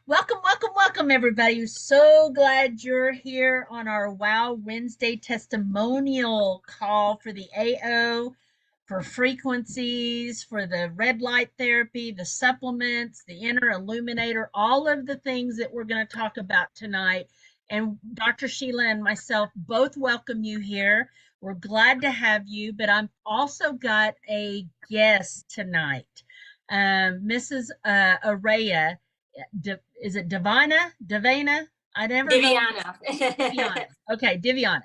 Welcome, welcome, welcome, everybody. So glad you're here on our WoW Wednesday testimonial call for the AO, for frequencies, for the red light therapy, the supplements, the inner illuminator, all of the things that we're going to talk about tonight. And Dr. Sheila and myself both welcome you here. We're glad to have you, but I'm also got a guest tonight, Mrs. Araya. Is it Divina? I never know. Viviana. Diviana. Okay, Diviana.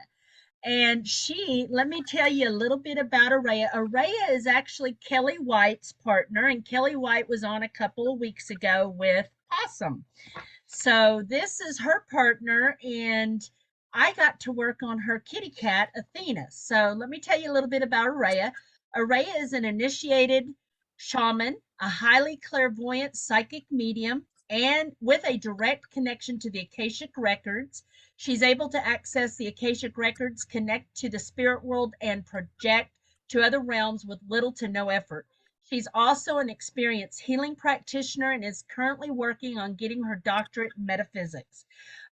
And she, let me tell you a little bit about Araya. Araya is actually Kelly White's partner, and Kelly White was on a couple of weeks ago with Possum. So this is her partner, and I got to work on her kitty cat, Athena. So let me tell you a little bit about Araya. Araya is an initiated shaman, a highly clairvoyant psychic medium, and with a direct connection to the Akashic records. She's able to access the Akashic records, connect to the spirit world, and project to other realms with little to no effort. She's also an experienced healing practitioner and is currently working on getting her doctorate in metaphysics.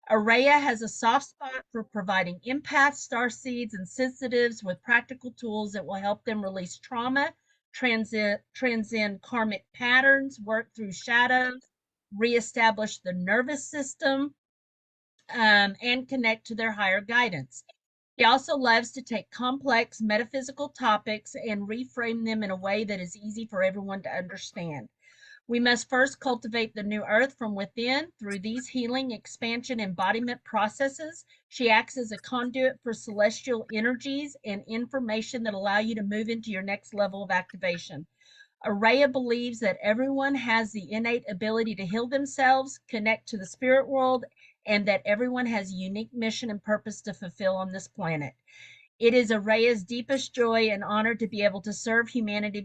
Araya has a soft spot for providing empaths, starseeds, and sensitives with practical tools that will help them release trauma, transcend karmic patterns, work through shadows, reestablish the nervous system, and connect to their higher guidance. He also loves to take complex metaphysical topics and reframe them in a way that is easy for everyone to understand. We must first cultivate the new earth from within through these healing, expansion, embodiment processes. She acts as a conduit for celestial energies and information that allow you to move into your next level of activation. Araya believes that everyone has the innate ability to heal themselves, connect to the spirit world, and that everyone has a unique mission and purpose to fulfill on this planet. It is Araya's deepest joy and honor to be able to serve humanity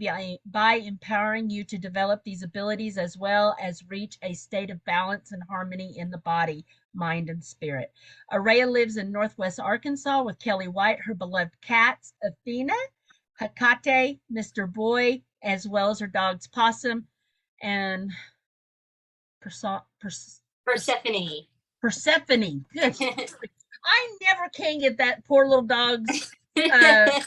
by empowering you to develop these abilities as well as reach a state of balance and harmony in the body, mind, and spirit. Araya lives in Northwest Arkansas with Kelly White, her beloved cats, Athena, Hecate, Mr. Boy, as well as her dogs, Possum and Persephone. Persephone. Good. I never can get that poor little dog's uh,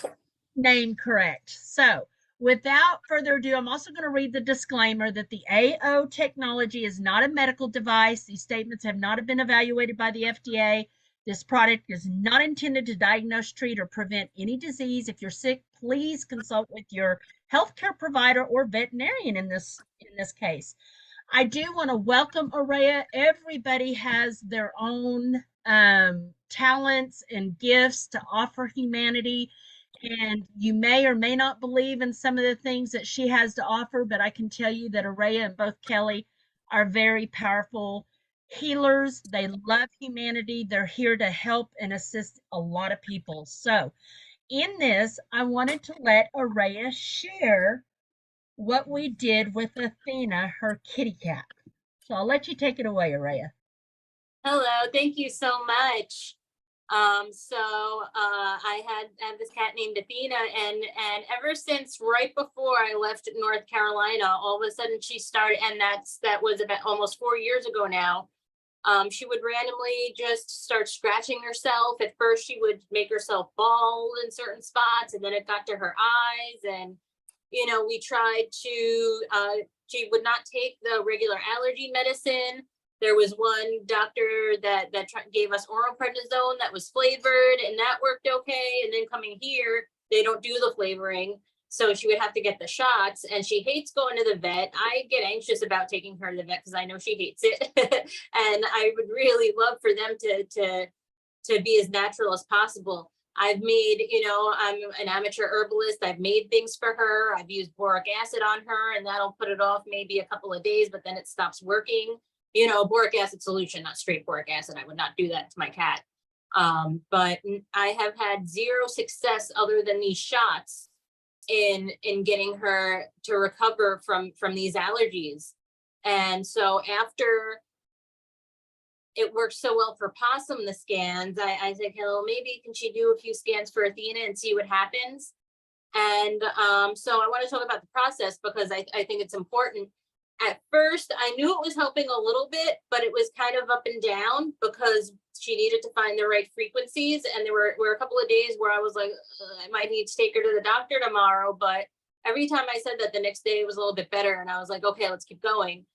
name correct. So, without further ado, I'm also going to read the disclaimer that the AO technology is not a medical device. These statements have not been evaluated by the FDA. This product is not intended to diagnose, treat, or prevent any disease. If you're sick, please consult with your healthcare provider or veterinarian in this case. I do want to welcome Araya. Everybody has their own talents and gifts to offer humanity. And you may or may not believe in some of the things that she has to offer, but I can tell you that Araya and both Kelly are very powerful healers. They love humanity. They're here to help and assist a lot of people. So, in this, I wanted to let Araya share what we did with Athena, her kitty cat. So I'll let you take it away, Araya. Hello, thank you so much. I had this cat named Athena, and ever since right before I left North Carolina, all of a sudden she started, and that was about almost 4 years ago now. She would randomly just start scratching herself. At first, she would make herself bald in certain spots, and then it got to her eyes. And we tried to. She would not take the regular allergy medicine. There was one doctor that gave us oral prednisone that was flavored, and that worked okay. And then coming here, they don't do the flavoring. So she would have to get the shots, and she hates going to the vet. I get anxious about taking her to the vet because I know she hates it. And I would really love for them to be as natural as possible. I've made, I'm an amateur herbalist. I've made things for her. I've used boric acid on her, and that'll put it off maybe a couple of days, but then it stops working. Boric acid solution, not straight boric acid. I would not do that to my cat. But I have had zero success other than these shots in getting her to recover from these allergies. And so after it worked so well for Possum, the scans, I said, hello, maybe can she do a few scans for Athena and see what happens? And so I want to talk about the process because I think it's important. At first, I knew it was helping a little bit, but it was kind of up and down because she needed to find the right frequencies. And there were a couple of days where I was like, I might need to take her to the doctor tomorrow. But every time I said that, the next day it was a little bit better. And I was like, okay, let's keep going.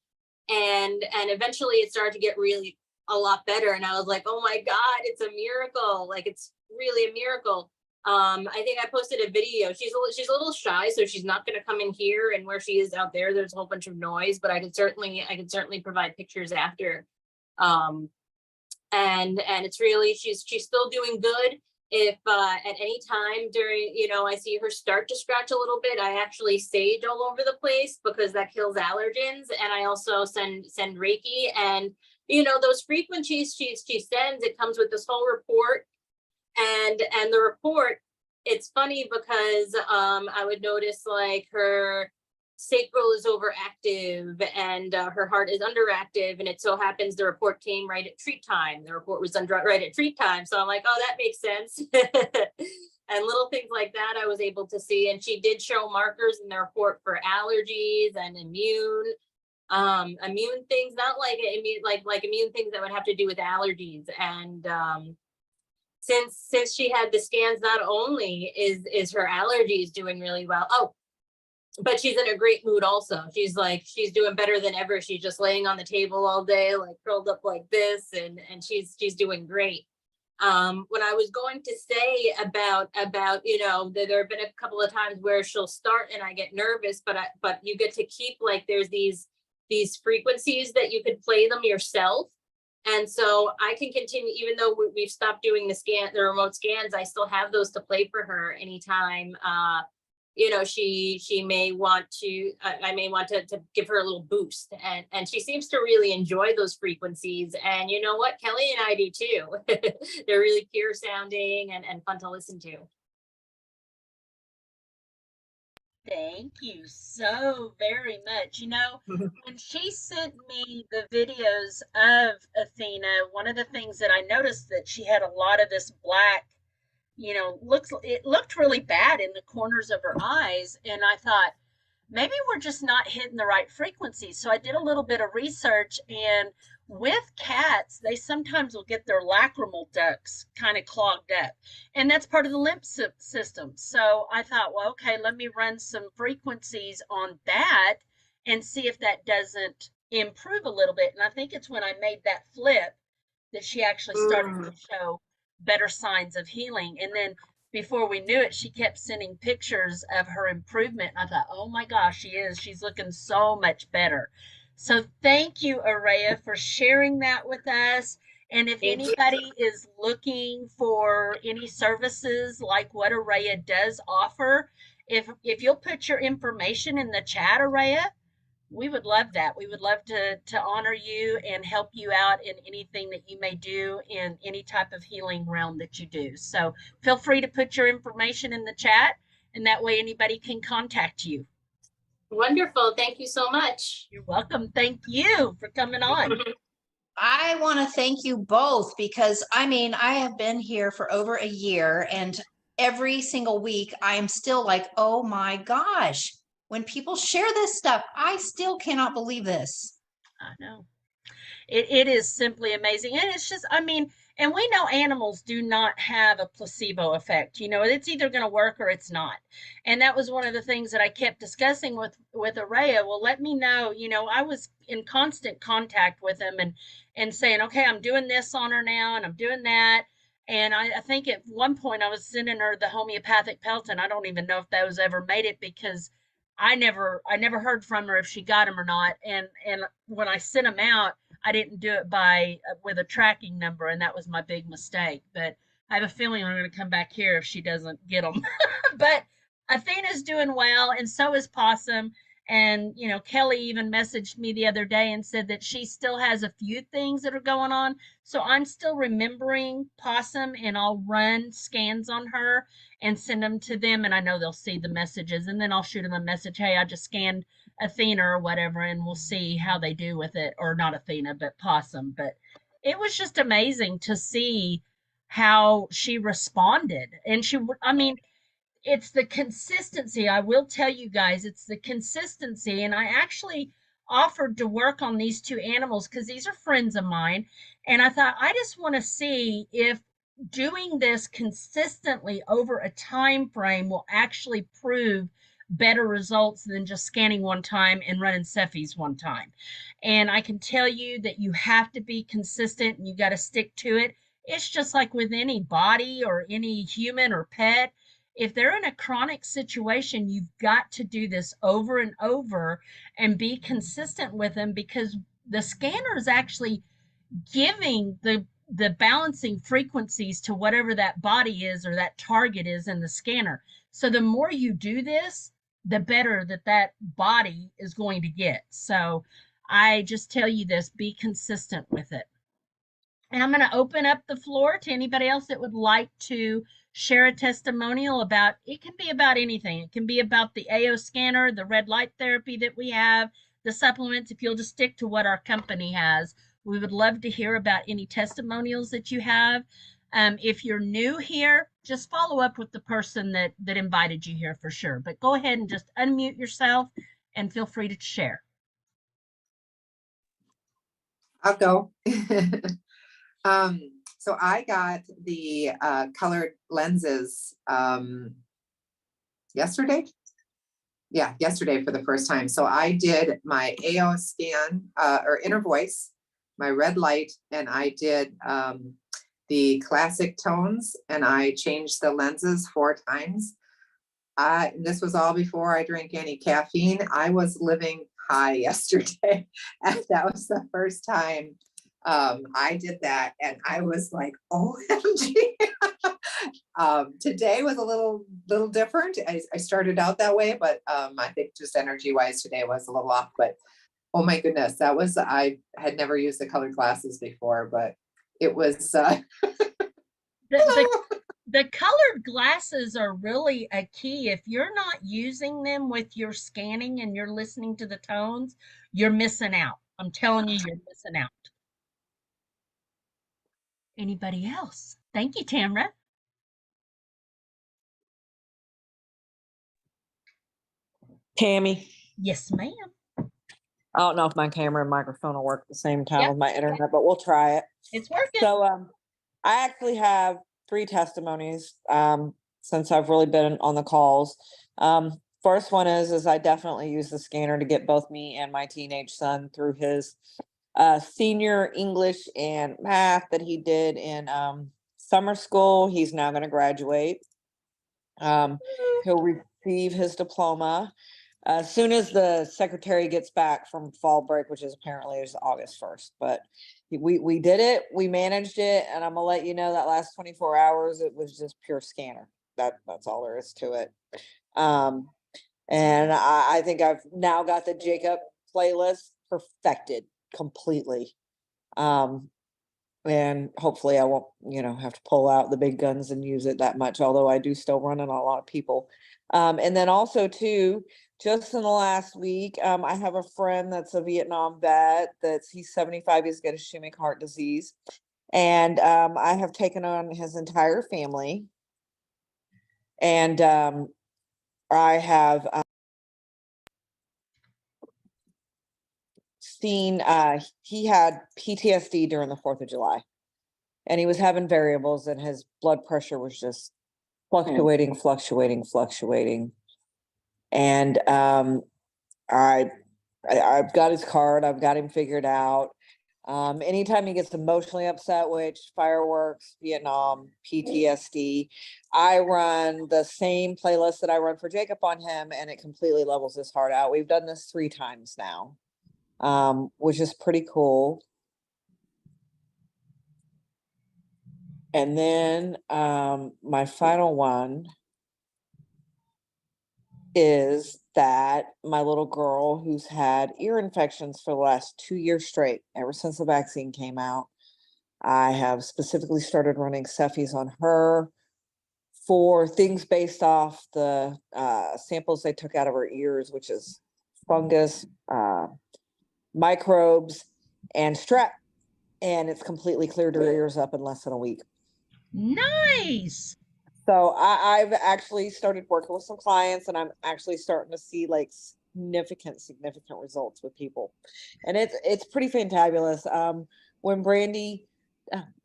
And eventually it started to get really a lot better. And I was like, oh my God, it's a miracle. Like, it's really a miracle. I think I posted a video. She's a little shy, so she's not going to come in here. And where she is out there, there's a whole bunch of noise. But I could certainly provide pictures after. Um, and it's really, she's still doing good. If at any time during, I see her start to scratch a little bit, I actually sage all over the place because that kills allergens. And I also send Reiki, and those frequencies she sends, it comes with this whole report. And the report, it's funny because I would notice like her sacral is overactive, and her heart is underactive, and it so happens the report came right at treat time. The report was done right at treat time, so I'm like, oh, that makes sense. And little things like that I was able to see. And she did show markers in the report for allergies and immune things, not like immune, like immune things that would have to do with allergies. And since she had the scans, not only is her allergies doing really well, oh, but she's in a great mood also. She's doing better than ever. She's just laying on the table all day, like curled up like this, and she's doing great. When I was going to say about there have been a couple of times where she'll start and I get nervous, but you get to keep, like, there's these frequencies that you could play them yourself. And so I can continue, even though we've stopped doing the remote scans, I still have those to play for her anytime. She may want to, I may want to give her a little boost, and she seems to really enjoy those frequencies. And you know what, Kelly and I do too. They're really pure sounding and fun to listen to. Thank you so very much. When she sent me the videos of Athena, one of the things that I noticed that she had a lot of this black, it looked really bad in the corners of her eyes. And I thought, maybe we're just not hitting the right frequency. So I did a little bit of research, and with cats, they sometimes will get their lacrimal ducts kind of clogged up, and that's part of the lymph system. So I thought, well, okay, let me run some frequencies on that and see if that doesn't improve a little bit. And I think it's when I made that flip that she actually started to Mm. show better signs of healing. And then before we knew it, she kept sending pictures of her improvement. I thought, oh my gosh, she's looking so much better. So thank you, Araya, for sharing that with us. And if Thank you. anybody is looking for any services like what Araya does offer, if you'll put your information in the chat, Araya, we would love that. We would love to honor you and help you out in anything that you may do in any type of healing realm that you do. So feel free to put your information in the chat, and that way anybody can contact you. Wonderful. Thank you so much. You're welcome. Thank you for coming on. I want to thank you both because I mean, I have been here for over a year, and every single week I am still like, oh my gosh, when people share this stuff, I still cannot believe this. I know. It is simply amazing. And it's just, I mean, and we know animals do not have a placebo effect. It's either going to work or it's not. And that was one of the things that I kept discussing with Araya. Well, let me know. I was in constant contact with him and saying, okay, I'm doing this on her now and I'm doing that. And I think at one point I was sending her the homeopathic Pelton. I don't even know if those ever made it because I never heard from her if she got them or not. And when I sent them out, I didn't do it by with a tracking number, and that was my big mistake. But I have a feeling I'm going to come back here if she doesn't get them. But Athena's doing well, and so is Possum. And Kelly even messaged me the other day and said that she still has a few things that are going on. So I'm still remembering Possum, and I'll run scans on her and send them to them. And I know they'll see the messages, and then I'll shoot them a message. Hey, I just scanned Athena or whatever, and we'll see how they do with it. Or not Athena, but Possum. But it was just amazing to see how she responded. And I mean, it's the consistency. I will tell you guys, it's the consistency. And I actually, offered to work on these two animals because these are friends of mine. And I thought, I just want to see if doing this consistently over a time frame will actually prove better results than just scanning one time and running Cephis one time. And I can tell you that you have to be consistent and you got to stick to it. It's just like with any body or any human or pet. If they're in a chronic situation, you've got to do this over and over and be consistent with them, because the scanner is actually giving the balancing frequencies to whatever that body is or that target is in the scanner. So the more you do this, the better that that body is going to get. So I just tell you this, be consistent with it. And I'm going to open up the floor to anybody else that would like to share a testimonial about, it can be about anything. It can be about the AO scanner, the red light therapy that we have, the supplements. If you'll just stick to what our company has, we would love to hear about any testimonials that you have. If you're new here, just follow up with the person that invited you here for sure. But go ahead and just unmute yourself and feel free to share. I'll go. So I got the colored lenses yesterday. Yeah, yesterday for the first time. So I did my AO scan or inner voice, my red light, and I did the classic tones, and I changed the lenses 4 times. This was all before I drank any caffeine. I was living high yesterday, and that was the first time I did that, and I was like, OMG. Today was a little different. I started out that way, but I think just energy wise today was a little off, but oh my goodness, I had never used the colored glasses before, but it was The, the colored glasses are really a key. If you're not using them with your scanning and you're listening to the tones, you're missing out. I'm telling you, you're missing out. Anybody else? Thank you, Tamra. Tammy, Yes, ma'am. I don't know if my camera and microphone will work at the same time Yep. with my internet, but we'll try it. It's working. So, I actually have 3 testimonies, since I've really been on the calls. First one is I definitely use the scanner to get both me and my teenage son through his, senior English and math that he did in, summer school. He's now going to graduate. He'll receive his diploma as soon as the secretary gets back from fall break, which is apparently is August 1st. But we did it, we managed it, and I'm gonna let you know that last 24 hours it was just pure scanner. That's all there is to it. And I think I've now got the Jacob playlist perfected completely. And hopefully I won't, have to pull out the big guns and use it that much, although I do still run in a lot of people. And then also too, just in the last week, I have a friend that's a Vietnam vet he's 75, he's got ischemic heart disease. And I have taken on his entire family. And I have seen, he had PTSD during the 4th of July. And he was having variables, and his blood pressure was just fluctuating. And I've got his card, I've got him figured out. Anytime he gets emotionally upset, which fireworks, Vietnam, PTSD, I run the same playlist that I run for Jacob on him, and it completely levels his heart out. We've done this 3 times now, which is pretty cool. And then my final one is that my little girl, who's had ear infections for the last 2 years straight, ever since the vaccine came out, I have specifically started running Cephis on her for things based off the samples they took out of her ears, which is fungus, microbes, and strep. And it's completely cleared her ears up in less than a week. Nice. So I've actually started working with some clients, and I'm actually starting to see like significant results with people. And it's pretty fantabulous. When Brandy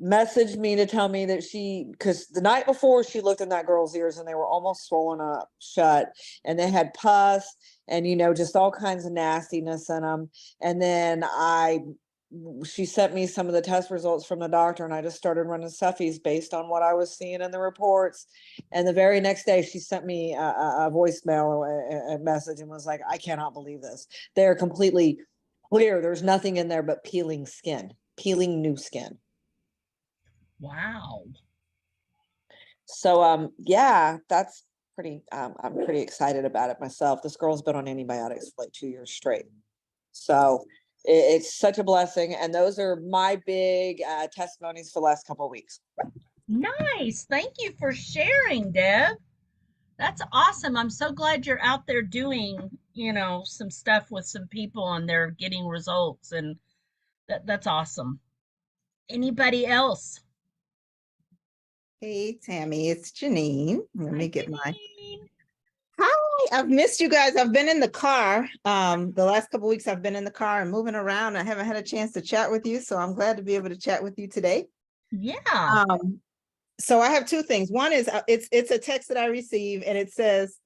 messaged me to tell me that because the night before she looked in that girl's ears and they were almost swollen up shut and they had pus and, just all kinds of nastiness in them. And then she sent me some of the test results from the doctor and I just started running Cephies based on what I was seeing in the reports. And the very next day she sent me a voicemail, a message, and was like, I cannot believe this. They're completely clear. There's nothing in there but peeling new skin. Wow. So, yeah, that's pretty, I'm pretty excited about it myself. This girl's been on antibiotics for like 2 years straight. So it's such a blessing. And those are my big testimonies for the last couple of weeks. Nice. Thank you for sharing, Deb. That's awesome. I'm so glad you're out there doing, some stuff with some people and they're getting results, and that's awesome. Anybody else? Hey, Tammy, it's Janine. Let Hi, me get my. Janine. Hi, I've missed you guys. I've been in the car. The last couple of weeks I've been in the car and moving around. I haven't had a chance to chat with you, so I'm glad to be able to chat with you today. Yeah. So I have two things. One is it's a text that I receive and it says,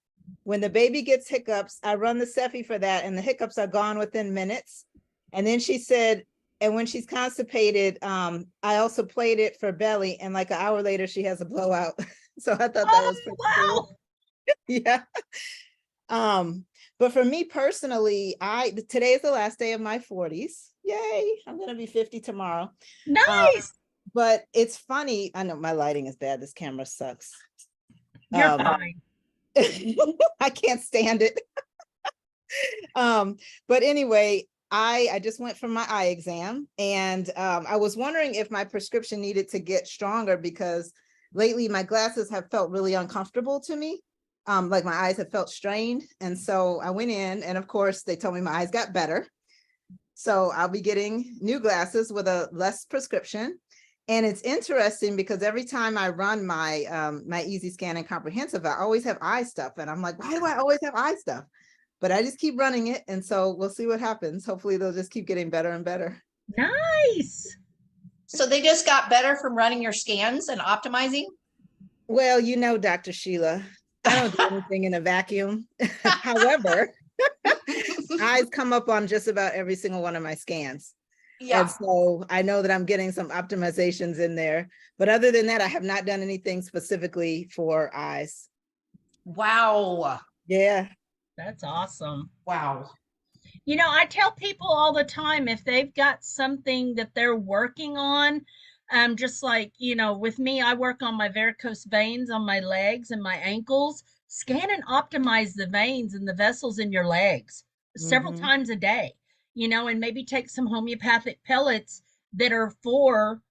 when the baby gets hiccups, I run the Cephi for that and the hiccups are gone within minutes. And then she said, and when she's constipated, I also played it for belly and like an hour later she has a blowout. So I thought that was pretty wow. cool. Yeah. But for me personally, today is the last day of my 40s. Yay, I'm gonna be 50 tomorrow. Nice. But it's funny. I know my lighting is bad. This camera sucks. You're fine. I can't stand it. But anyway, I just went for my eye exam and I was wondering if my prescription needed to get stronger because lately my glasses have felt really uncomfortable to me. Like my eyes have felt strained. And so I went in and of course they told me my eyes got better. So I'll be getting new glasses with a less prescription. And it's interesting because every time I run my my Easy Scan and Comprehensive, I always have eye stuff. And I'm like, why do I always have eye stuff? But I just keep running it. And so we'll see what happens. Hopefully they'll just keep getting better and better. Nice. So they just got better from running your scans and optimizing? Well, Dr. Sheila, I don't do anything in a vacuum. However, eyes come up on just about every single one of my scans. Yeah. And so I know that I'm getting some optimizations in there. But other than that, I have not done anything specifically for eyes. Wow. Yeah. That's awesome. Wow. I tell people all the time if they've got something that they're working on, just like, with me, I work on my varicose veins on my legs and my ankles. Scan and optimize the veins and the vessels in your legs several times a day, and maybe take some homeopathic pellets that are for,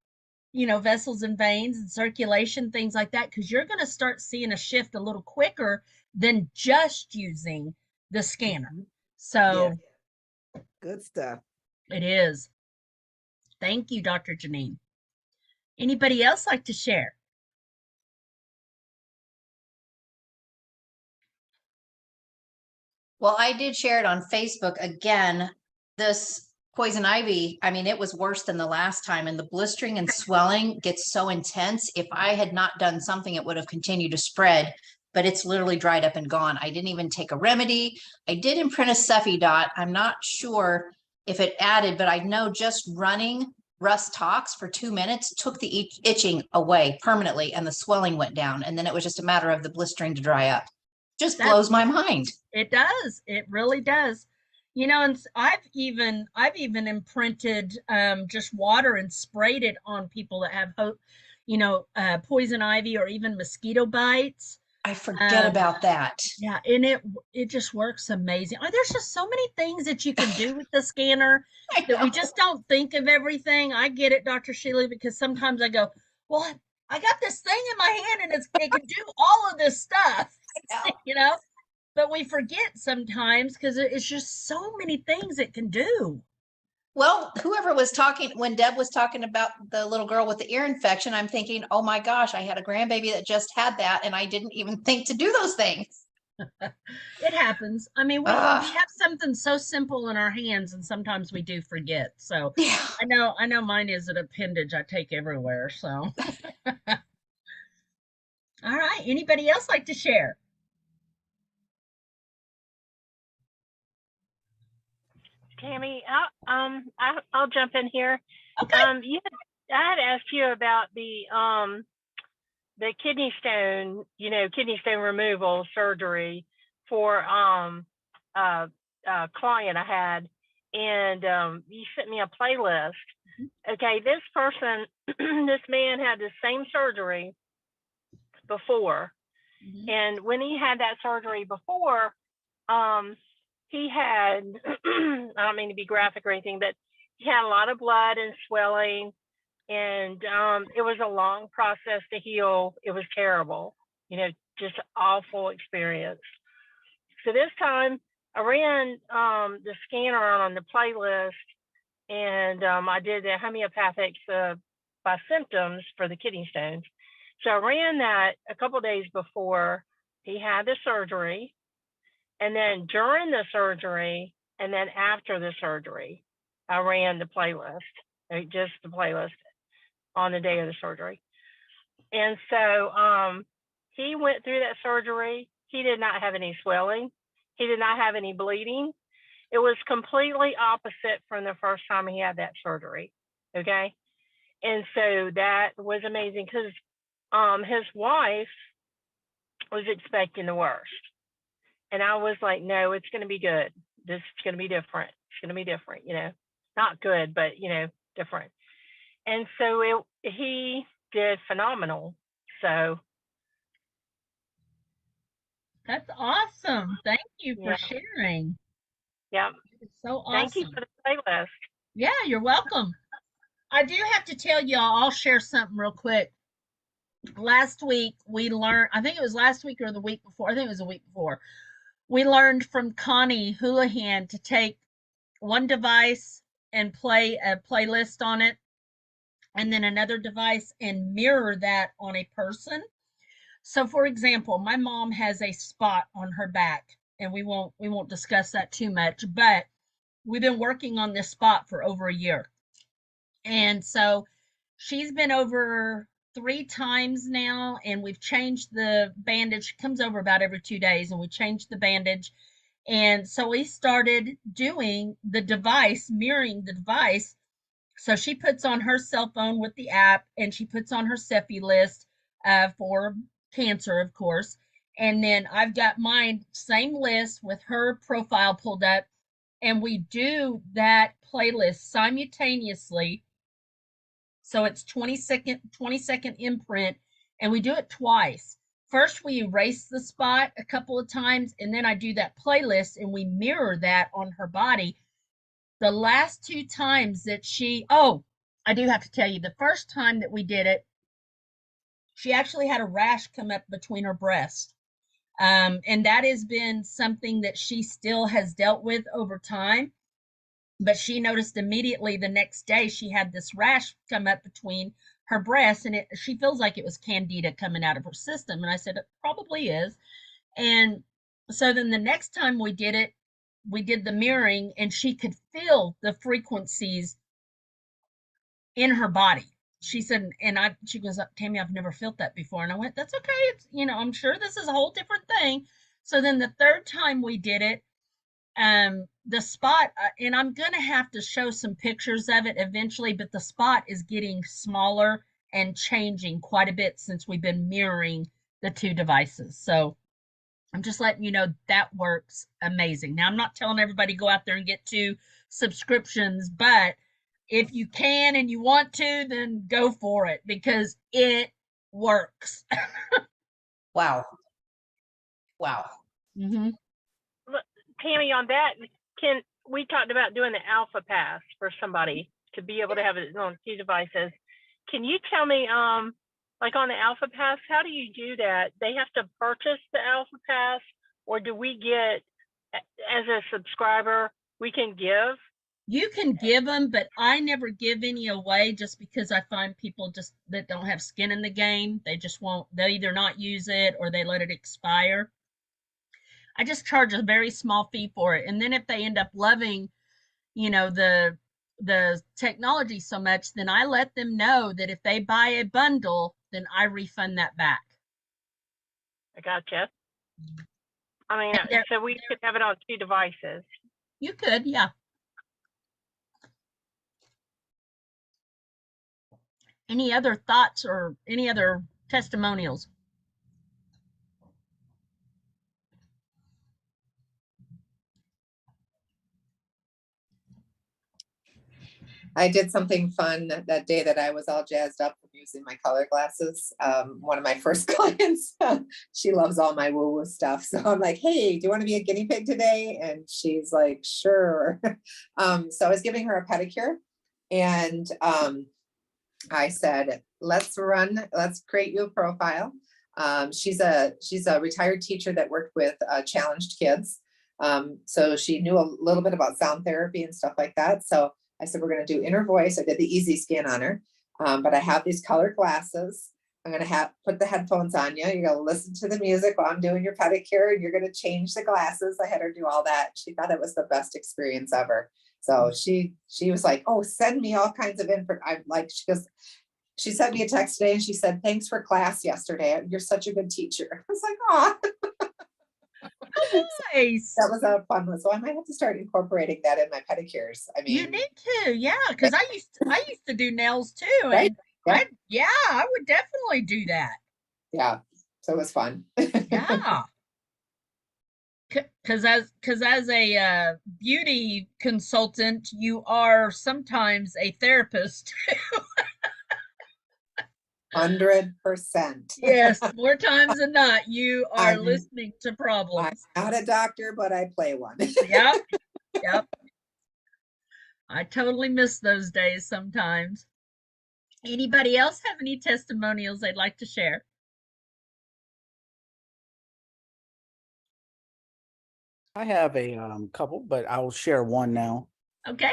vessels and veins and circulation, things like that, because you're going to start seeing a shift a little quicker than just using the scanner. So yeah. Good stuff. it is. Thank you, Dr. Janine. Anybody else like to share? Well, I did share it on Facebook again. This poison ivy, I mean, it was worse than the last time, and the blistering and swelling gets so intense. If I had not done something, it would have continued to spread, but it's literally dried up and gone. I didn't even take a remedy. I did imprint a Cephi dot. I'm not sure if it added, but I know just running Russ Talks for 2 minutes took the itching away permanently, and the swelling went down. And then it was just a matter of the blistering to dry up. Just blows my mind. It does. It really does. And I've even imprinted just water and sprayed it on people that have poison ivy or even mosquito bites. I forget about that. Yeah, and it just works amazing. There's just so many things that you can do with the scanner that we just don't think of everything. I get it, Dr. Sheila, because sometimes I go, well, I got this thing in my hand and it can do all of this stuff, but we forget sometimes because it's just so many things it can do. Well, whoever was talking, when Deb was talking about the little girl with the ear infection, I'm thinking, oh my gosh, I had a grandbaby that just had that and I didn't even think to do those things. It happens. I mean, we Ugh. have something so simple in our hands, and sometimes we do forget. So Yeah. I know mine is an appendage I take everywhere. So all right. Anybody else like to share? Tammy, I'll jump in here. Okay. I had asked you about the kidney stone, kidney stone removal surgery for a client I had, and you sent me a playlist. Okay, this person, this man had the same surgery before, Mhm. and when he had that surgery before, he had, I don't mean to be graphic or anything, but he had a lot of blood and swelling, and it was a long process to heal. It was terrible, just awful experience. So this time I ran the scanner on the playlist, and I did the homeopathics by symptoms for the kidney stones. So I ran that a couple days before he had the surgery, and then during the surgery, and then after the surgery, I ran the playlist, just the playlist on the day of the surgery. And so he went through that surgery. He did not have any swelling. He did not have any bleeding. It was completely opposite from the first time he had that surgery. Okay. And so that was amazing because his wife was expecting the worst. And I was like, no, it's going to be good. This is going to be different. It's going to be different, not good, but, different. And so he did phenomenal. So, That's awesome. Thank you for yeah, sharing. yeah. It's so Thank you awesome. for the playlist. Yeah, you're welcome. I do have to tell y'all, I'll share something real quick. Last week we learned, I think it was last week or the week before, I think it was the week before, we learned from Connie Houlihan to take one device and play a playlist on it, and then another device and mirror that on a person. So for example, my mom has a spot on her back, and we won't discuss that too much, but we've been working on this spot for over a year. And so she's been over 3 times now, and we've changed the bandage. She comes over about every 2 days, and we changed the bandage. And so we started doing the device, mirroring the device. So she puts on her cell phone with the app, and she puts on her Cephi list for cancer, of course. And then I've got mine, same list with her profile pulled up, and we do that playlist simultaneously. So it's 20-second imprint, and we do it twice. First, we erase the spot a couple of times, and then I do that playlist and we mirror that on her body. The last 2 times that I do have to tell you, the first time that we did it, she actually had a rash come up between her breasts. And that has been something that she still has dealt with over time. But she noticed immediately the next day she had this rash come up between her breasts, and she feels like it was candida coming out of her system. And I said, it probably is. And so then the next time we did it, we did the mirroring, and she could feel the frequencies in her body. She said, she goes, Tammy, I've never felt that before. And I went, that's okay. It's, I'm sure this is a whole different thing. So then the third time we did it, the spot, and I'm going to have to show some pictures of it eventually, but the spot is getting smaller and changing quite a bit since we've been mirroring the two devices. So I'm just letting you know that works amazing. Now, I'm not telling everybody go out there and get 2 subscriptions, but if you can and you want to, then go for it because it works. Wow. Wow. Mm-hmm. Look, Tammy, on that, can we talked about doing the Alpha Pass for somebody to be able to have it on 2 devices? Can you tell me, like on the Alpha Pass, how do you do that? They have to purchase the Alpha Pass, or do we get, as a subscriber, we can give? You can give them, but I never give any away just because I find people just that don't have skin in the game. They just won't, they'll either not use it or they let it expire. I just charge a very small fee for it. And then if they end up loving, the technology so much, then I let them know that if they buy a bundle, then I refund that back. I gotcha. I mean, They're- so we could have it on 2 devices. You could, yeah. Any other thoughts or any other testimonials? I did something fun that day that I was all jazzed up from using my color glasses. One of my first clients, she loves all my woo-woo stuff. So I'm like, hey, do you want to be a guinea pig today? And she's like, sure. So I was giving her a pedicure, and I said, let's create you a profile. She's a retired teacher that worked with challenged kids. So she knew a little bit about sound therapy and stuff like that. So I said, we're going to do inner voice. I did the easy scan on her, but I have these colored glasses. I'm going to put the headphones on you. You're going to listen to the music while I'm doing your pedicure, and you're going to change the glasses. I had her do all that. She thought it was the best experience ever. So she was like, oh, send me all kinds of info. I'm like, she sent me a text today and she said, thanks for class yesterday. You're such a good teacher. I was like, oh, Nice. that was a fun one. So I might have to start incorporating that in my pedicures. I You mean, need to, yeah, because I used to do nails too, right? and Yeah. I would definitely do that. Yeah. So it was fun. Yeah. Because as a beauty consultant, you are sometimes a therapist. 100%. Yes, more times than not, you are I'm listening to I'm problems. not a doctor, but I play one. Yep, yep. I totally miss those days sometimes. Anybody else have any testimonials they'd like to share? I have a couple, but I'll share one now. Okay.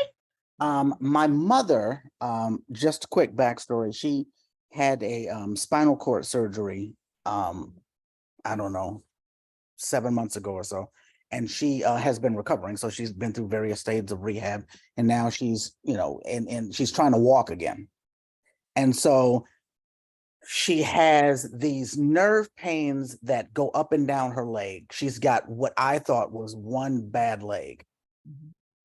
My mother, just a quick backstory. She had a spinal cord surgery, I don't know, 7 months ago or so. And she has been recovering. So she's been through various stages of rehab. And now she's, and she's trying to walk again. And so she has these nerve pains that go up and down her leg. She's got what I thought was one bad leg,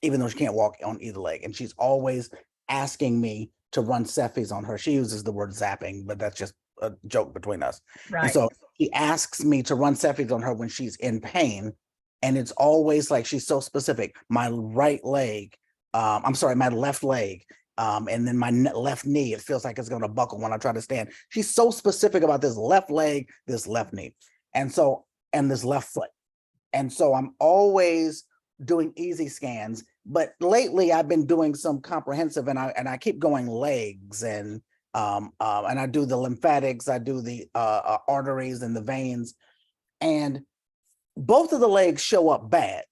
even though she can't walk on either leg. And she's always asking me to run Cephis on her. She uses the word zapping, but that's just a joke between us. Right. And so she asks me to run Cephis on her when she's in pain. And it's always like, she's so specific. My right leg, my left leg, and then my left knee, it feels like it's going to buckle when I try to stand. She's so specific about this left leg, this left knee, and this left foot. And so I'm always doing easy scans, but lately I've been doing some comprehensive, and I keep going legs, and I do the lymphatics, I do the arteries and the veins, and both of the legs show up bad,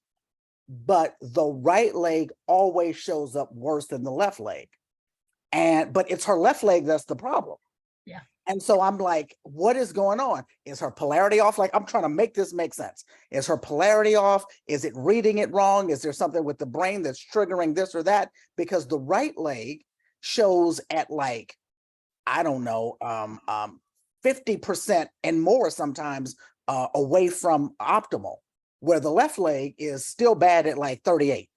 but the right leg always shows up worse than the left leg. But it's her left leg that's the problem. Yeah. And so I'm like, what is going on? Is her polarity off? Like, I'm trying to make this make sense. Is her polarity off? Is it reading it wrong? Is there something with the brain that's triggering this or that? Because the right leg shows at like, I don't know, 50% and more sometimes away from optimal, where the left leg is still bad at like 38,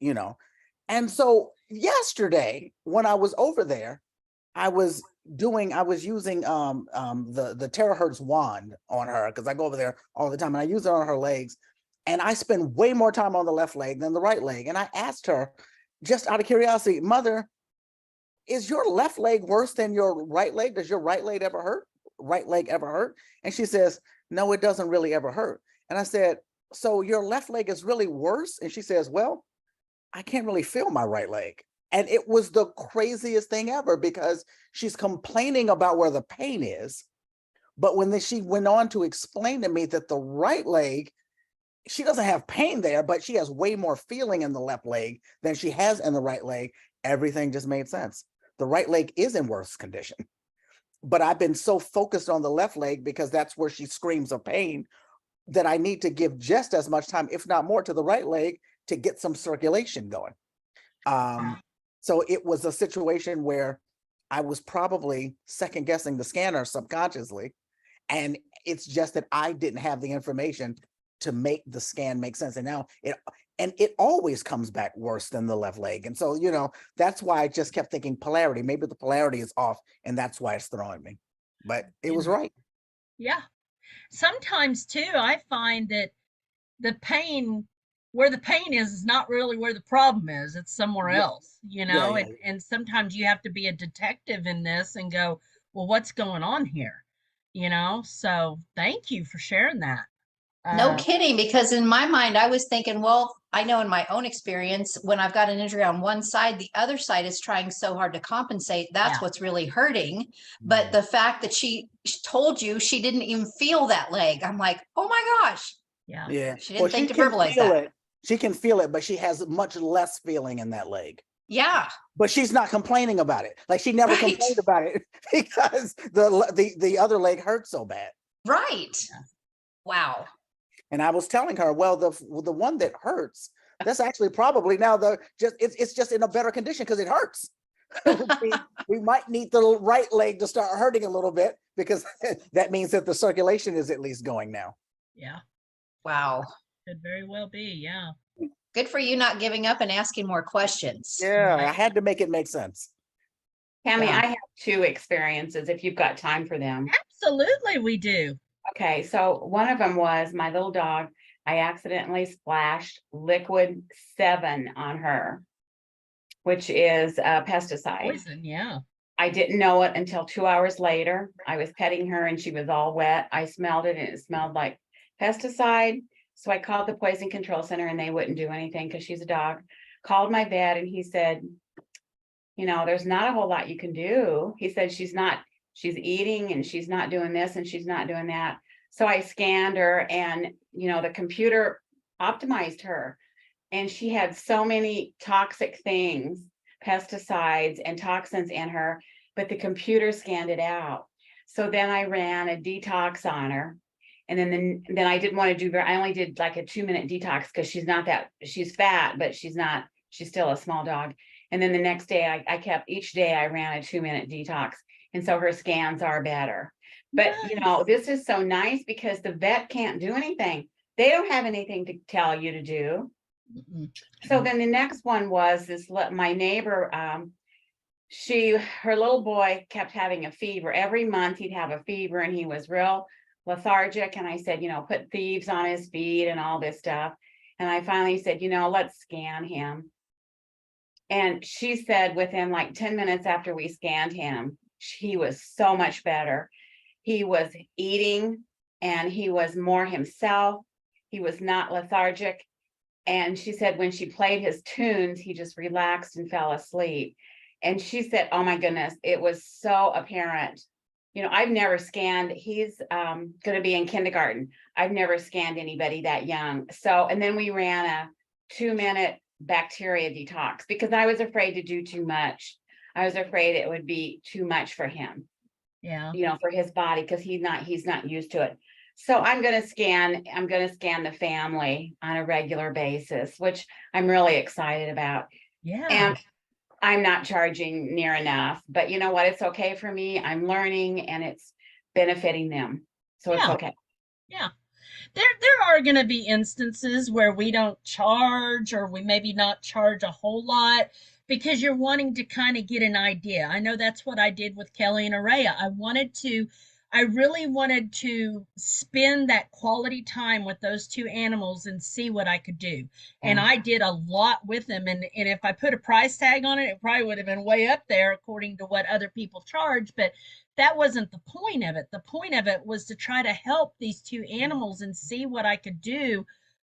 And so yesterday when I was over there, I was using the terahertz wand on her, because I go over there all the time and I use it on her legs, and I spend way more time on the left leg than the right leg. And I asked her, just out of curiosity, Mother, is your left leg worse than your right leg? Does your right leg ever hurt? And she says, no, it doesn't really ever hurt. And I said, so your left leg is really worse? And she says, well, I can't really feel my right leg. And it was the craziest thing ever, because she's complaining about where the pain is. But when she went on to explain to me that the right leg, she doesn't have pain there, but she has way more feeling in the left leg than she has in the right leg, everything just made sense. The right leg is in worse condition. But I've been so focused on the left leg because that's where she screams of pain. that I need to give just as much time, if not more, to the right leg to get some circulation going. So it was a situation where I was probably second guessing the scanner subconsciously. And it's just that I didn't have the information to make the scan make sense. And now it always comes back worse than the left leg. And so, that's why I just kept thinking polarity. Maybe the polarity is off and that's why it's throwing me. But it was right. Yeah. Sometimes too, I find that where the pain is not really where the problem is. It's somewhere Yeah. else, Yeah. and sometimes you have to be a detective in this and go, well, what's going on here? So thank you for sharing that. No kidding, because in my mind, I was thinking, well, I know in my own experience, when I've got an injury on one side, the other side is trying so hard to compensate. That's Yeah. what's really hurting. But the fact that she told you she didn't even feel that leg, I'm like, oh my gosh. Yeah. Yeah. She didn't think to can verbalize feel that. it. She can feel it, but she has much less feeling in that leg. Yeah. But she's not complaining about it. Like she never Right. complained about it because the other leg hurt so bad. Right. Yeah. Wow. And I was telling her, well, the one that hurts, that's actually probably now it's just in a better condition because it hurts. we might need the right leg to start hurting a little bit because that means that the circulation is at least going now. Yeah. Wow. Could very well be. Yeah. Good for you not giving up and asking more questions. Yeah, Right. I had to make it make sense. Tammy, Yeah. I have two experiences if you've got time for them. Absolutely, we do. Okay, so one of them was my little dog. I accidentally splashed liquid 7 on her, which is a pesticide. Poison. Yeah. I didn't know it until 2 hours later. I was petting her and she was all wet. I smelled it and it smelled like pesticide. So I called the poison control center and they wouldn't do anything because she's a dog. Called my vet and he said, there's not a whole lot you can do. He said, she's eating and she's not doing this and she's not doing that. So I scanned her and, the computer optimized her and she had so many toxic things, pesticides and toxins in her, but the computer scanned it out. So then I ran a detox on her. And then I didn't want to do I only did like a 2-minute detox because she's fat, but she's still a small dog. And then the next day each day I ran a 2-minute detox. And so her scans are better. But Nice. this is so nice because the vet can't do anything. They don't have anything to tell you to do. Mm-mm. So then the next one was my neighbor, her little boy kept having a fever. Every month he'd have a fever and he was real lethargic. And I said, put thieves on his feet and all this stuff. And I finally said, let's scan him. And she said within like 10 minutes after we scanned him, he was so much better. He was eating and he was more himself. He was not lethargic. And she said when she played his tunes, he just relaxed and fell asleep. And she said, oh my goodness, it was so apparent. I've never scanned, he's going to be in kindergarten. I've never scanned anybody that young. So, and then we ran a 2-minute bacteria detox because I was afraid to do too much. I was afraid it would be too much for him. Yeah. For his body because he's not used to it. So I'm going to scan the family on a regular basis, which I'm really excited about. Yeah. And I'm not charging near enough, but you know what? It's okay for me. I'm learning and it's benefiting them. So it's okay. Yeah. There are going to be instances where we don't charge or we maybe not charge a whole lot because you're wanting to kind of get an idea. I know that's what I did with Kelly and Araya. I really wanted to spend that quality time with those two animals and see what I could do. And I did a lot with them. And if I put a price tag on it, it probably would have been way up there according to what other people charge. But that wasn't the point of it. The point of it was to try to help these two animals and see what I could do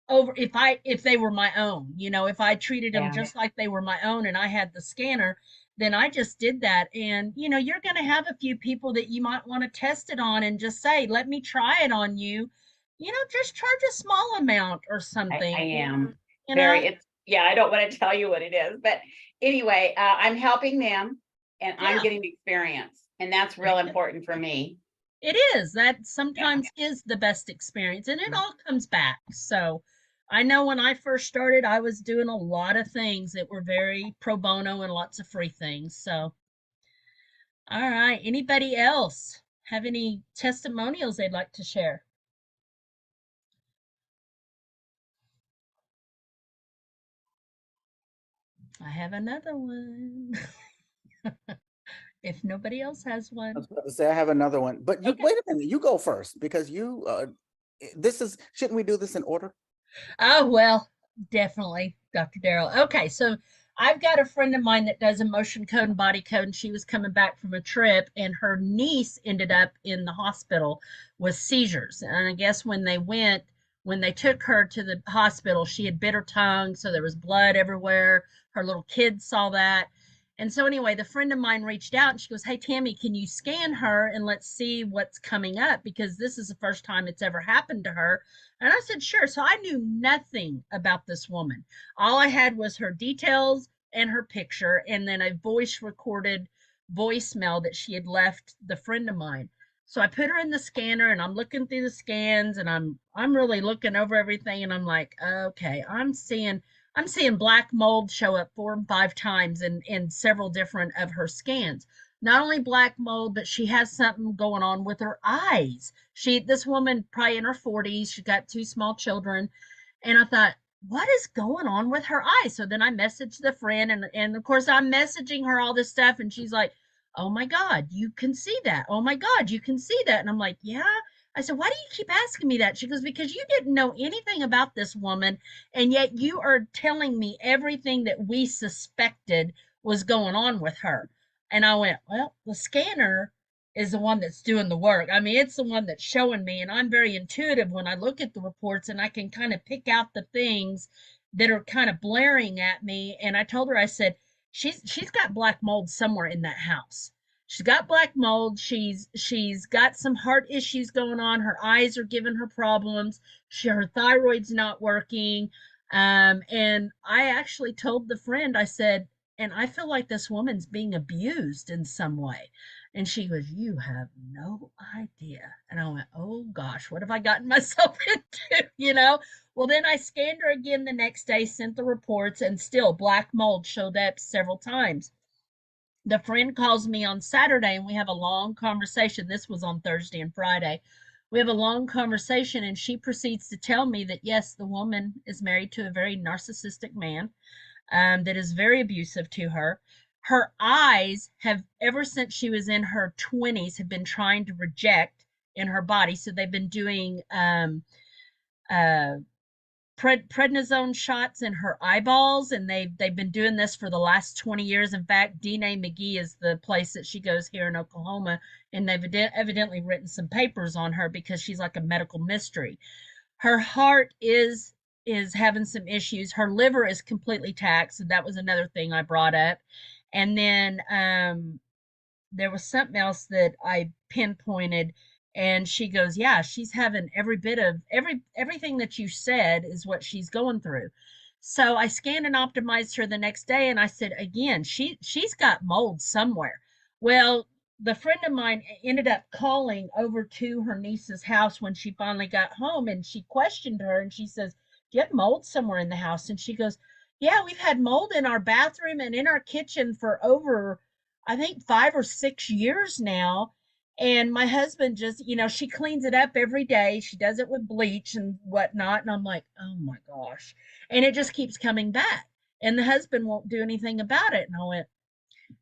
over if they were my own. If I treated them just like they were my own and I had the scanner, then I just did that. And you're going to have a few people that you might want to test it on and just say, let me try it on you. Just charge a small amount or something. I am very I don't want to tell you what it is, but anyway, I'm helping them and I'm getting the experience. And that's real important for me. It is. That sometimes is the best experience, and it all comes back. So I know when I first started, I was doing a lot of things that were very pro bono and lots of free things. So, all right. Anybody else have any testimonials they'd like to share? I have another one. If nobody else has I one. was about to say I have another one, but you Okay. wait a minute, you go first because you this is, shouldn't we do this in order? Oh, well, definitely, Dr. Darrell. Okay, so I've got a friend of mine that does emotion code and body code, and she was coming back from a trip, and her niece ended up in the hospital with seizures. And I guess when they took her to the hospital, she had bit her tongue, so there was blood everywhere. Her little kids saw that. And so, anyway, the friend of mine reached out and she goes, "Hey, Tammy, can you scan her and let's see what's coming up? Because this is the first time it's ever happened to her." And I said, "Sure." So I knew nothing about this woman. All I had was her details and her picture, and then a voice recorded voicemail that she had left the friend of mine. So I put her in the scanner and I'm looking through the scans and I'm really looking over everything and I'm like, okay, I'm seeing black mold show up 4 and 5 times in several different of her scans. Not only black mold, but she has something going on with her eyes. This woman probably in her 40s, she got 2 small children. And I thought, what is going on with her eyes? So then I messaged the friend and of course I'm messaging her all this stuff and she's like, "Oh my God, you can see that. Oh my God, you can see that." And I'm like, "Yeah." I said, "Why do you keep asking me that?" She goes, "Because you didn't know anything about this woman, and yet you are telling me everything that we suspected was going on with her." And I went, "Well, the scanner is the one that's doing the work. I mean, it's the one that's showing me, and I'm very intuitive when I look at the reports and I can kind of pick out the things that are kind of blaring at me." And I told her, I said, she's got black mold somewhere in that house. She's got black mold. She's got some heart issues going on. Her eyes are giving her problems. Her thyroid's not working. And I actually told the friend, I said, "And I feel like this woman's being abused in some way." And she goes, "You have no idea." And I went, "Oh gosh, what have I gotten myself into?" Well, then I scanned her again the next day, sent the reports, and still black mold showed up several times. The friend calls me on Saturday and we have a long conversation. This was on Thursday and Friday. We have a long conversation, and she proceeds to tell me that yes, the woman is married to a very narcissistic man that is very abusive to her. Her eyes have, ever since she was in her 20s, have been trying to reject in her body. So they've been doing uh, prednisone shots in her eyeballs, and they've been doing this for the last 20 years. In fact, DNA McGee is the place that she goes here in Oklahoma, and they've evidently written some papers on her because she's like a medical mystery. Her heart is having some issues. Her liver is completely taxed, and that was another thing I brought up. And then there was something else that I pinpointed, and she goes, "Yeah, she's having every bit of everything that you said is what she's going through." So I scanned and optimized her the next day, and I said, "Again, she's got mold somewhere." Well, the friend of mine ended up calling over to her niece's house when she finally got home, and she questioned her, and she says, "Do you have mold somewhere in the house?" And she goes, "Yeah, we've had mold in our bathroom and in our kitchen for over, I think, 5 or 6 years now." And my husband just, she cleans it up every day. She does it with bleach and whatnot. And I'm like, oh my gosh. And it just keeps coming back. And the husband won't do anything about it. And I went,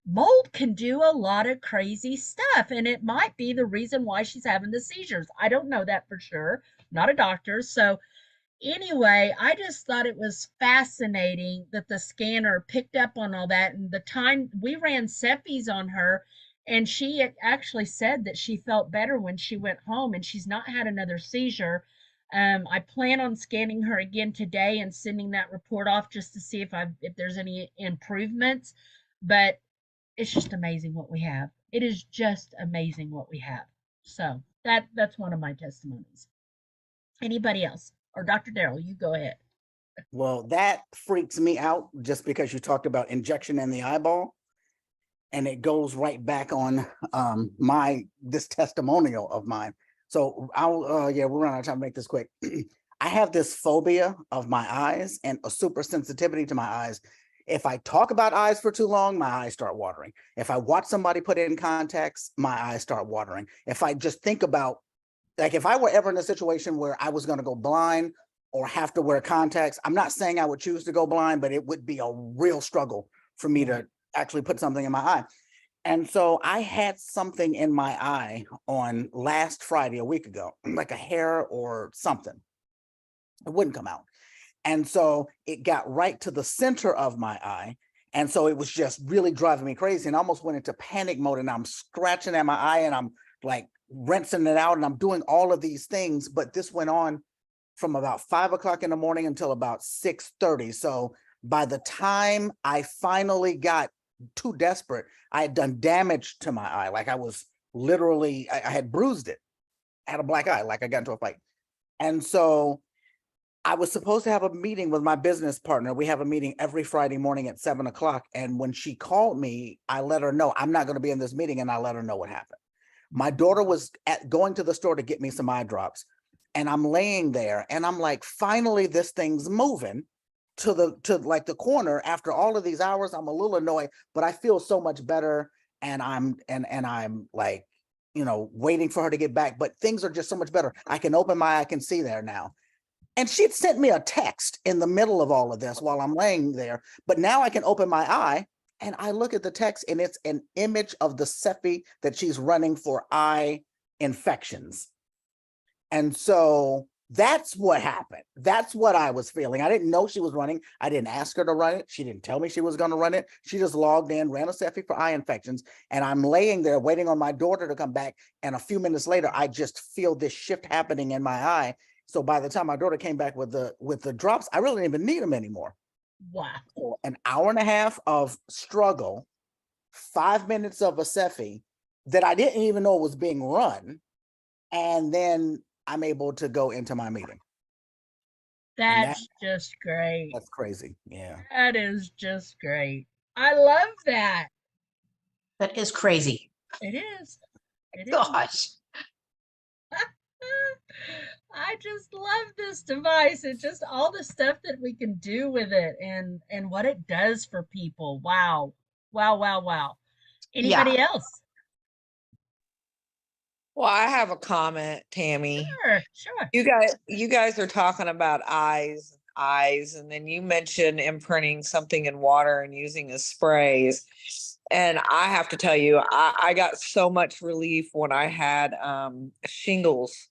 mold can do a lot of crazy stuff. And it might be the reason why she's having the seizures. I don't know that for sure. I'm not a doctor. So anyway, I just thought it was fascinating that the scanner picked up on all that. And the time we ran Cephes on her, and she actually said that she felt better when she went home and she's not had another seizure. I plan on scanning her again today and sending that report off just to see if there's any improvements. But it's just amazing what we have. It is just amazing what we have. So that's one of my testimonies. Anybody else? Or Dr. Darrell, you go ahead. Well, that freaks me out just because you talked about injection in the eyeball. and it goes right back on this testimonial of mine. So yeah, we're running out of time to make this quick. I have this phobia of my eyes and a super sensitivity to my eyes. If I talk about eyes for too long, my eyes start watering. If I watch somebody put in contacts, my eyes start watering. If I just think about, like, if I were ever in a situation where I was going to go blind or have to wear contacts, I'm not saying I would choose to go blind, but it would be a real struggle for me to actually put something in my eye. And so I had something in my eye on last Friday, a week ago, like a hair or something. It wouldn't come out. And so it got right to the center of my eye. And so it was just really driving me crazy, and I almost went into panic mode, and I'm scratching at my eye and I'm like rinsing it out and I'm doing all of these things. But this went on from about 5 o'clock in the morning until about 6:30. So by the time I finally got too desperate, I had done damage to my eye. Like I was literally, I had bruised it. I had a black eye, like I got into a fight. And so I was supposed to have a meeting with my business partner. We have a meeting every Friday morning at 7 o'clock. And when she called me, I let her know I'm not going to be in this meeting, and I let her know what happened. My daughter was going to the store to get me some eye drops, and I'm laying there and I'm like, finally, this thing's moving to like the corner. After all of these hours, I'm a little annoyed, but I feel so much better. And I'm like, waiting for her to get back, but things are just so much better. I can open my eye, I can see there now. And she'd sent me a text in the middle of all of this while I'm laying there. But now I can open my eye and I look at the text, and it's an image of the Cepheid that she's running for eye infections. And so that's what happened. That's what I was feeling. I didn't know she was running. I didn't ask her to run it. She didn't tell me she was going to run it. She just logged in, ran a Cepheid for eye infections. And I'm laying there waiting on my daughter to come back. And a few minutes later, I just feel this shift happening in my eye. So by the time my daughter came back with the drops, I really didn't even need them anymore. Wow. So an hour and a half of struggle, 5 minutes of a Cepheid that I didn't even know was being run. And then I'm able to go into my meeting. That's just great. That's crazy. Yeah. That is just great. I love that. That is crazy. It is. It is. Gosh. I just love this device. It's just all the stuff that we can do with it, and what it does for people. Wow. Wow, wow, wow. Anybody else? Well, I have a comment, Tammy. Sure. You guys are talking about eyes, and then you mentioned imprinting something in water and using as sprays. And I have to tell you, I got so much relief when I had shingles,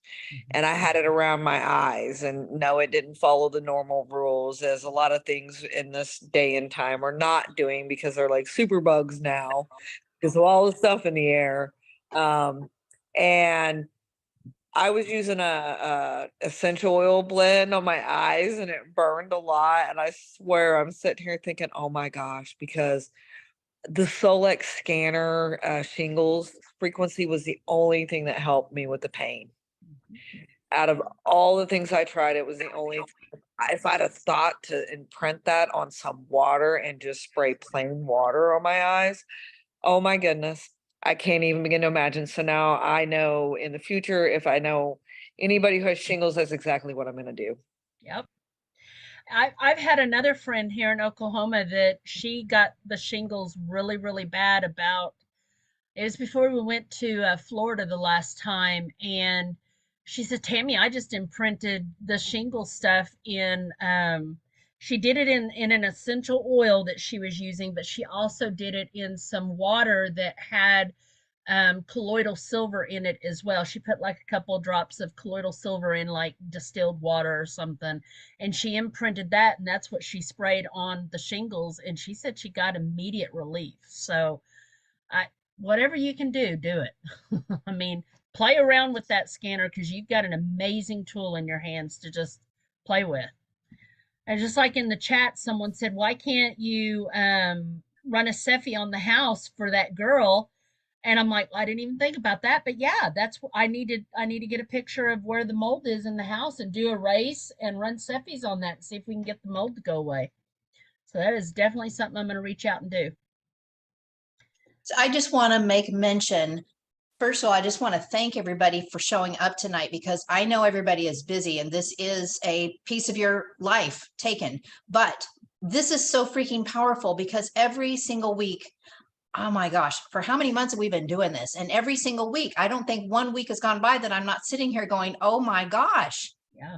and I had it around my eyes. And no, it didn't follow the normal rules, as a lot of things in this day and time are not doing, because they're like super bugs now because of all the stuff in the air. And I was using a essential oil blend on my eyes, and it burned a lot. And I swear I'm sitting here thinking, oh my gosh, because the Solex scanner shingles frequency was the only thing that helped me with the pain. Out of all the things I tried, it was the only thing. If I'd have thought to imprint that on some water and just spray plain water on my eyes, oh my goodness, I can't even begin to imagine. So now I know in the future, if I know anybody who has shingles, that's exactly what I'm going to do. Yep. I've had another friend here in Oklahoma that she got the shingles really, really bad about, it was before we went to Florida the last time. And she said, Tammy, I just imprinted the shingle stuff in, she did it in an essential oil that she was using, but she also did it in some water that had colloidal silver in it as well. She put like a couple of drops of colloidal silver in like distilled water or something, and she imprinted that, and that's what she sprayed on the shingles, and she said she got immediate relief. So whatever you can do it. I mean, play around with that scanner, because you've got an amazing tool in your hands to just play with. And just like in the chat, someone said, why can't you run a Cepheid on the house for that girl? And I'm like, well, I didn't even think about that. But yeah, that's what I need to get a picture of where the mold is in the house and do a race and run Cepheids on that and see if we can get the mold to go away. So that is definitely something I'm going to reach out and do. I just want to make mention, first of all, I just want to thank everybody for showing up tonight because I know everybody is busy and this is a piece of your life taken. But this is so freaking powerful because every single week, oh my gosh, for how many months have we been doing this? And every single week, I don't think one week has gone by that I'm not sitting here going, oh my gosh. Yeah.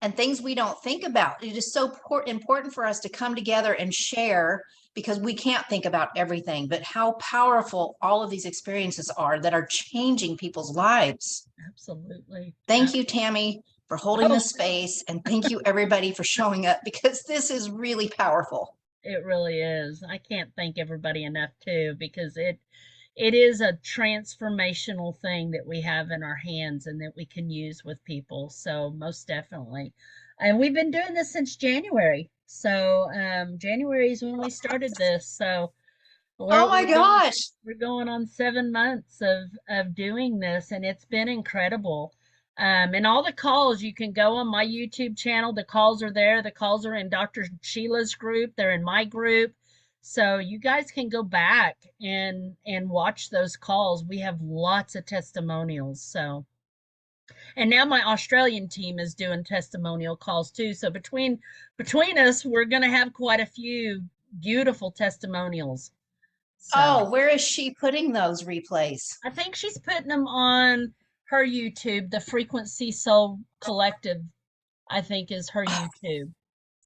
And things we don't think about. It is so important for us to come together and share because we can't think about everything, but how powerful all of these experiences are that are changing people's lives. Absolutely. Thank you, Tammy, for holding Oh, the space. And thank you, everybody, for showing up because this is really powerful. it really is. I can't thank everybody enough too, because it is a transformational thing that we have in our hands and that we can use with people. So most definitely. And we've been doing this since January. So January is when we started this. So Oh my gosh. we're going on 7 months of doing this, and it's been incredible. And all the calls, you can go on my YouTube channel. The calls are there. The calls are in Dr. Sheila's group. They're in my group. So you guys can go back and watch those calls. We have lots of testimonials. So, and now my Australian team is doing testimonial calls too. So between us, we're going to have quite a few beautiful testimonials. So Oh, where is she putting those replays? I think she's putting them on her YouTube. The Frequency Soul Collective, I think, is her YouTube.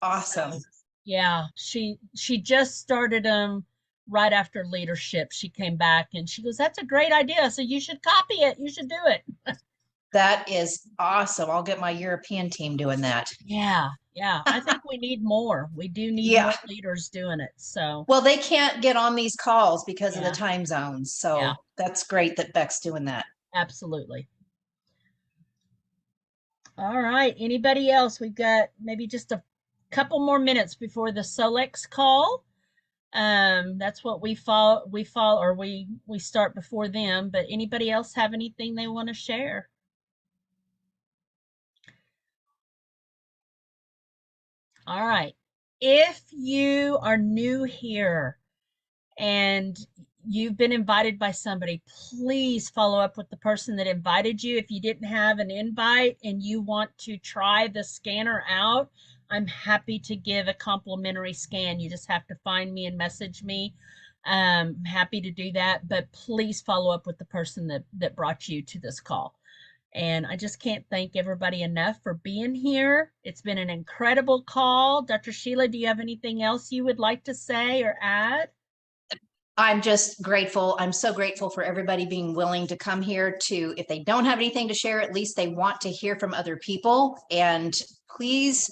Awesome. So, yeah, she just started them right after leadership. She came back and she goes, "That's a great idea. So you should copy it. You should do it." That is awesome. I'll get my European team doing that. Yeah, yeah. I think we need more. We do need Yeah. more leaders doing it. So Well, they can't get on these calls because of the yeah, time zones. yeah, So that's great that Beck's doing that. absolutely. All right. Anybody else? We've got maybe just a couple more minutes before the Solex call. That's what we fall or we start before them, but anybody else have anything they want to share? All right. If you are new here and you've been invited by somebody, please follow up with the person that invited you. If you didn't have an invite and you want to try the scanner out, I'm happy to give a complimentary scan. You just have to find me and message me. I'm happy to do that, but please follow up with the person that brought you to this call. And I just can't thank everybody enough for being here. It's been an incredible call. Dr. Sheila, do you have anything else you would like to say or add? I'm just grateful. I'm so grateful for everybody being willing to come here to, if they don't have anything to share, at least they want to hear from other people. And please,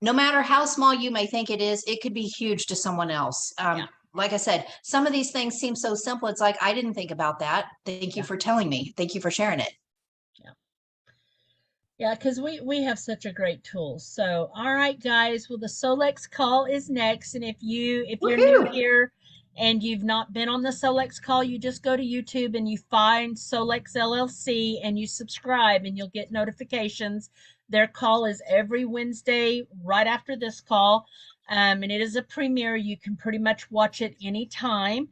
no matter how small you may think it is, it could be huge to someone else. Yeah. Like I said, some of these things seem so simple. It's like, I didn't think about that. Thank you for telling me. Thank you for sharing it. Yeah, because we have such a great tool. So, all right, guys. Well, the Solex call is next, and if you're new here and you've not been on the Solex call, you just go to YouTube and you find Solex LLC and you subscribe, and you'll get notifications. Their call is every Wednesday right after this call, and it is a premiere. You can pretty much watch it anytime.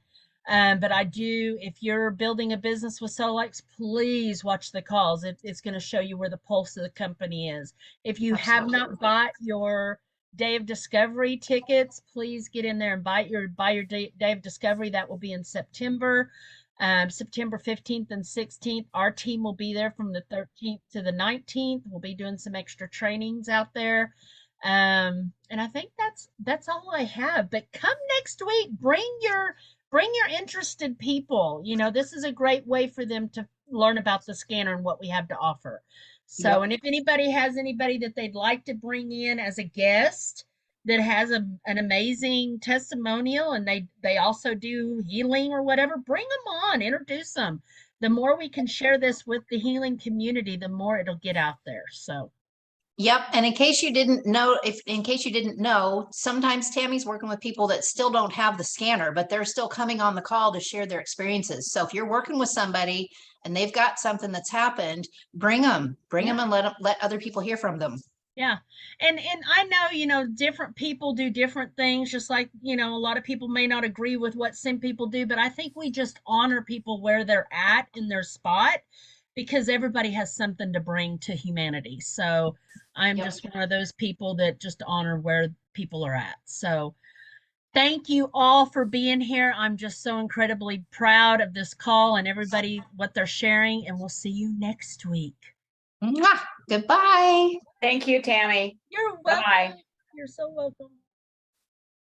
But I do, if you're building a business with Solex, please watch the calls. It's going to show you where the pulse of the company is. If you have not bought your Day of Discovery tickets, please get in there and buy your Day of Discovery. That will be in September. September 15th and 16th. Our team will be there from the 13th to the 19th. We'll be doing some extra trainings out there. And I think that's all I have. But come next week, bring your interested people. You know, this is a great way for them to learn about the scanner and what we have to offer. So, Yep. and if anybody has anybody that they'd like to bring in as a guest that has an amazing testimonial and they also do healing or whatever, bring them on, introduce them. The more we can share this with the healing community, the more it'll get out there. So, Yep. And in case you didn't know, sometimes Tammy's working with people that still don't have the scanner, but they're still coming on the call to share their experiences. So if you're working with somebody and they've got something that's happened, bring them and let other people hear from them. Yeah. And I know, different people do different things, just like, a lot of people may not agree with what some people do, but I think we just honor people where they're at in their spot because everybody has something to bring to humanity. So I'm Yep. just one of those people that just honor where people are at. So thank you all for being here. I'm just so incredibly proud of this call and everybody, what they're sharing, and we'll see you next week. Mwah. Goodbye. Thank you, Tammy. You're welcome. Bye-bye. You're so welcome.